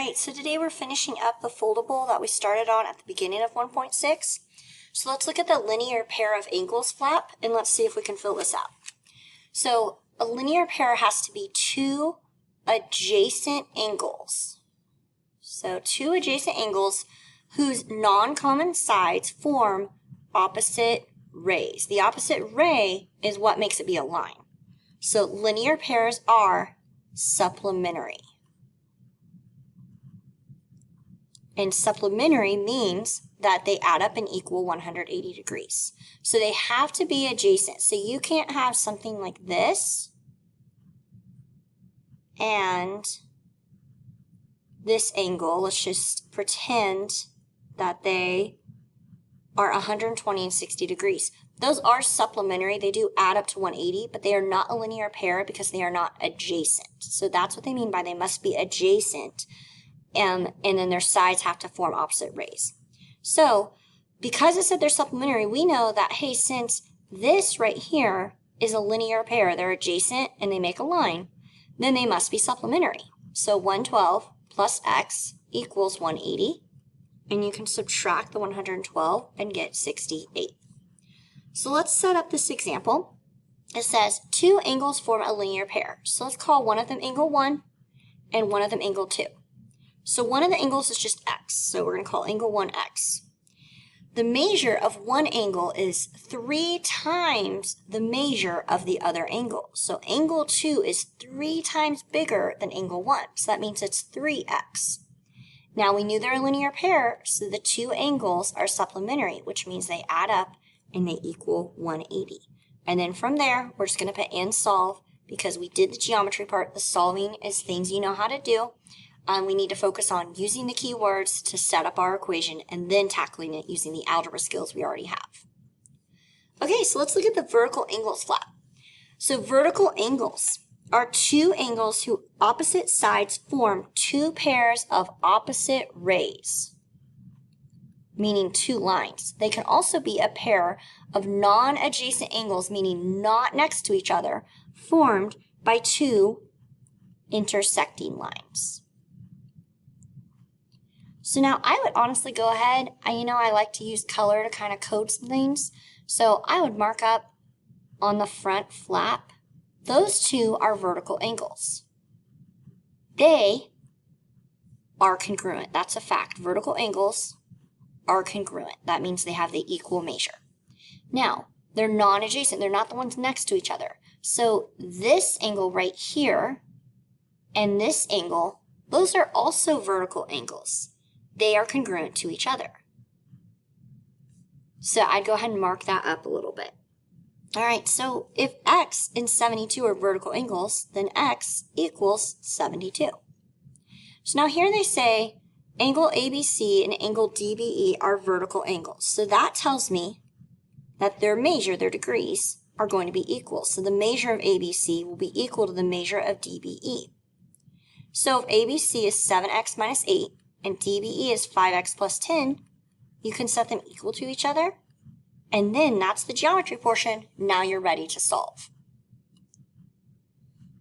Alright, so today we're finishing up the foldable that we started on at the beginning of 1.6. So let's look at the linear pair of angles flap and let's see if we can fill this out. So a linear pair has to be two adjacent angles. So two adjacent angles whose non-common sides form opposite rays. The opposite ray is what makes it be a line. So linear pairs are supplementary. And supplementary means that they add up and equal 180 degrees. So they have to be adjacent. So you can't have something like this and this angle. Let's just pretend that they are 120 and 60 degrees. Those are supplementary. They do add up to 180, but they are not a linear pair because they are not adjacent. So that's what they mean by they must be adjacent. And then their sides have to form opposite rays. So because it said they're supplementary, we know that, hey, since this right here is a linear pair, they're adjacent and they make a line, then they must be supplementary. So 112 plus x equals 180. And you can subtract the 112 and get 68. So let's set up this example. It says two angles form a linear pair. So let's call one of them angle 1 and one of them angle 2. So one of the angles is just x, so we're going to call angle 1 x. The measure of one angle is 3 times the measure of the other angle. So angle 2 is 3 times bigger than angle 1, so that means it's 3x. Now we knew they're a linear pair, so the two angles are supplementary, which means they add up and they equal 180. And then from there, we're just going to put and solve because we did the geometry part. The solving is things you know how to do. We need to focus on using the keywords to set up our equation and then tackling it using the algebra skills we already have. Okay, so let's look at the vertical angles flap. So vertical angles are two angles whose opposite sides form two pairs of opposite rays, meaning two lines. They can also be a pair of non-adjacent angles, meaning not next to each other, formed by two intersecting lines. So now I would honestly go ahead, I like to use color to kind of code some things. So I would mark up on the front flap, those two are vertical angles. They are congruent. That's a fact. Vertical angles are congruent. That means they have the equal measure. Now, they're non-adjacent. They're not the ones next to each other. So this angle right here and this angle, those are also vertical angles. They are congruent to each other. So I'd go ahead and mark that up a little bit. All right, so if x and 72 are vertical angles, then x equals 72. So now here they say angle ABC and angle DBE are vertical angles. So that tells me that their measure, their degrees, are going to be equal. So the measure of ABC will be equal to the measure of DBE. So if ABC is 7x minus 8, and DBE is 5x plus 10, you can set them equal to each other. And then that's the geometry portion. Now you're ready to solve.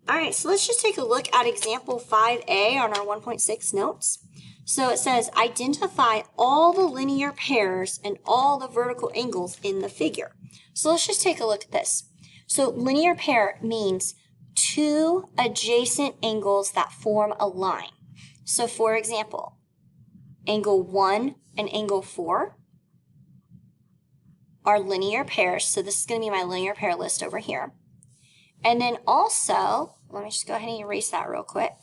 All right, so let's just take a look at example 5A on our 1.6 notes. So it says, identify all the linear pairs and all the vertical angles in the figure. So let's just take a look at this. So linear pair means two adjacent angles that form a line. So for example, angle 1 and angle 4 are linear pairs. So this is going to be my linear pair list over here. And then also, let me just go ahead and erase that real quick.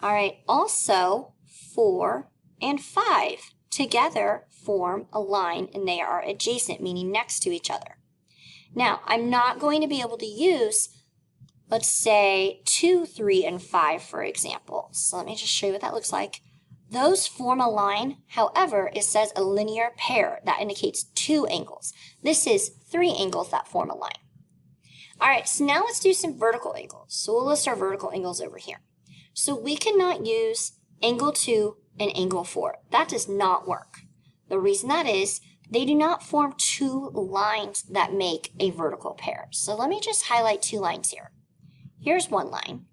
All right, also 4 and 5 together form a line and they are adjacent, meaning next to each other. Now, I'm not going to be able to use, let's say, 2, 3, and 5, for example. So let me just show you what that looks like. Those form a line. However, it says a linear pair. That indicates two angles. This is 3 angles that form a line. All right, so now let's do some vertical angles. So we'll list our vertical angles over here. So we cannot use angle 2 and angle 4. That does not work. The reason that is, they do not form two lines that make a vertical pair. So let me just highlight 2 lines here. Here's one line,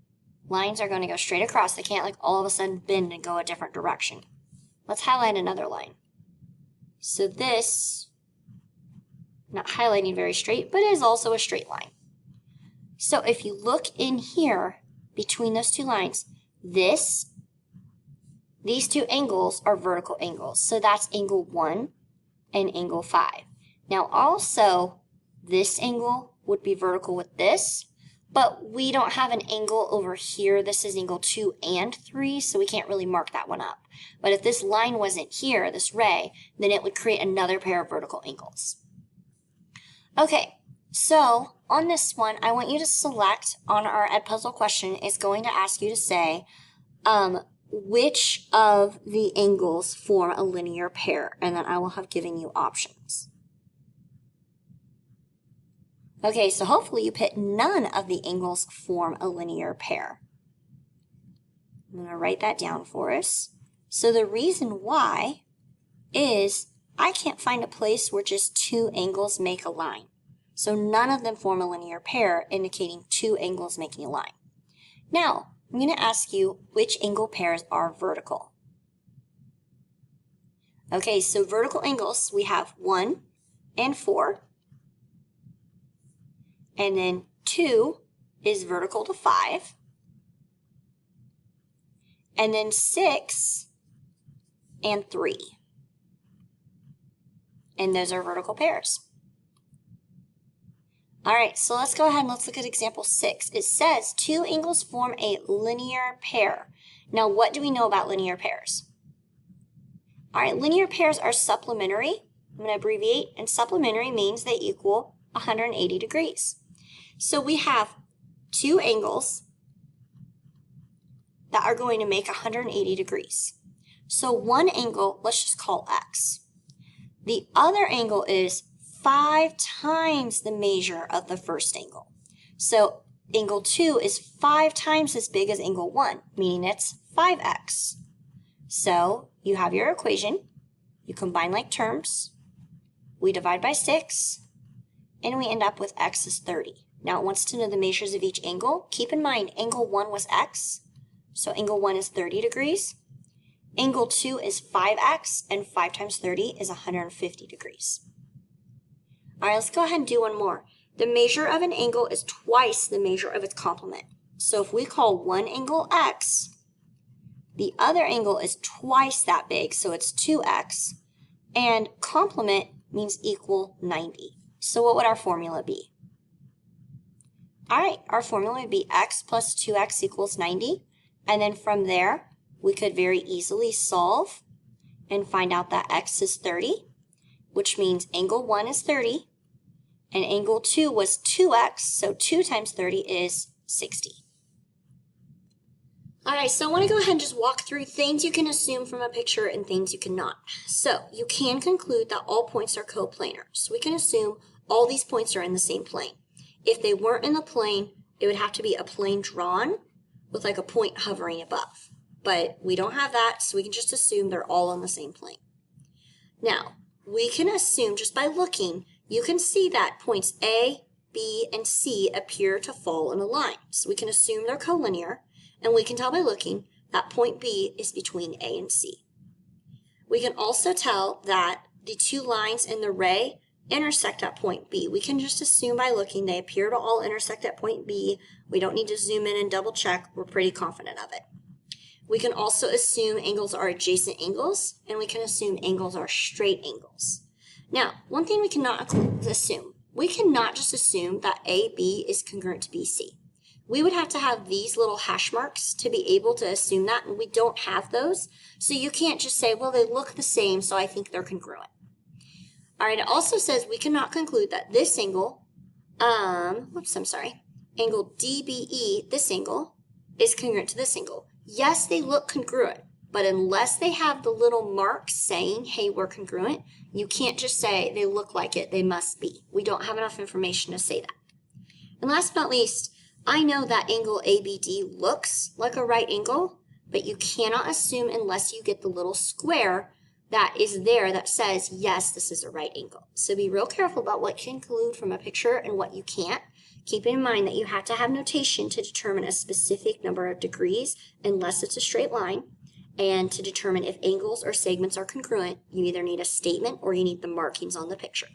Lines are going to go straight across. They can't like all of a sudden bend and go a different direction. Let's highlight another line. So this, not highlighting very straight, but it is also a straight line. So if you look in here between those two lines, these two angles are vertical angles. So that's angle 1 and angle 5. Now also, this angle would be vertical with this, but we don't have an angle over here. This is angle 2 and 3, so we can't really mark that one up. But if this line wasn't here, this ray, then it would create another pair of vertical angles. Okay, so on this one, I want you to select on our Edpuzzle question is going to ask you to say which of the angles form a linear pair, and then I will have given you options. Okay, so hopefully you put none of the angles form a linear pair. I'm going to write that down for us. So the reason why is I can't find a place where just two angles make a line. So none of them form a linear pair, indicating two angles making a line. Now, I'm going to ask you which angle pairs are vertical. Okay, so vertical angles, we have 1 and 4. And then 2 is vertical to 5. And then 6 and 3. And those are vertical pairs. All right, so let's go ahead and let's look at example 6. It says two angles form a linear pair. Now, what do we know about linear pairs? All right, linear pairs are supplementary. I'm going to abbreviate, and supplementary means they equal 180 degrees. So we have two angles that are going to make 180 degrees. So one angle, let's just call x. The other angle is 5 times the measure of the first angle. So angle 2 is 5 times as big as angle 1, meaning it's 5x. So you have your equation, you combine like terms, we divide by 6, and we end up with x is 30. Now it wants to know the measures of each angle. Keep in mind, angle 1 was x, so angle 1 is 30 degrees. Angle 2 is 5x, and 5 times 30 is 150 degrees. All right, let's go ahead and do one more. The measure of an angle is twice the measure of its complement. So if we call one angle x, the other angle is twice that big, so it's 2x, and complement means equal 90. So what would our formula be? All right, our formula would be x plus 2x equals 90, and then from there, we could very easily solve and find out that x is 30, which means angle 1 is 30, and angle 2 was 2x, so 2 times 30 is 60. All right, so I want to go ahead and just walk through things you can assume from a picture and things you cannot. So you can conclude that all points are coplanar. So we can assume all these points are in the same plane. If they weren't in the plane, it would have to be a plane drawn with like a point hovering above. But we don't have that, so we can just assume they're all on the same plane. Now, we can assume just by looking, you can see that points A, B, and C appear to fall in a line. So we can assume they're collinear, and we can tell by looking that point B is between A and C. We can also tell that the two lines in the ray intersect at point B. We can just assume by looking they appear to all intersect at point B. We don't need to zoom in and double check. We're pretty confident of it. We can also assume angles are adjacent angles, and we can assume angles are straight angles. Now, one thing we cannot assume, we cannot just assume that AB is congruent to BC. We would have to have these little hash marks to be able to assume that, and we don't have those. So you can't just say, well, they look the same, so I think they're congruent. All right, it also says we cannot conclude that this angle, angle DBE, this angle, is congruent to this angle. Yes, they look congruent, but unless they have the little mark saying, hey, we're congruent, you can't just say they look like it, they must be. We don't have enough information to say that. And last but not least, I know that angle ABD looks like a right angle, but you cannot assume unless you get the little square that is there that says, yes, this is a right angle. So be real careful about what you can conclude from a picture and what you can't. Keep in mind that you have to have notation to determine a specific number of degrees unless it's a straight line. And to determine if angles or segments are congruent, you either need a statement or you need the markings on the picture.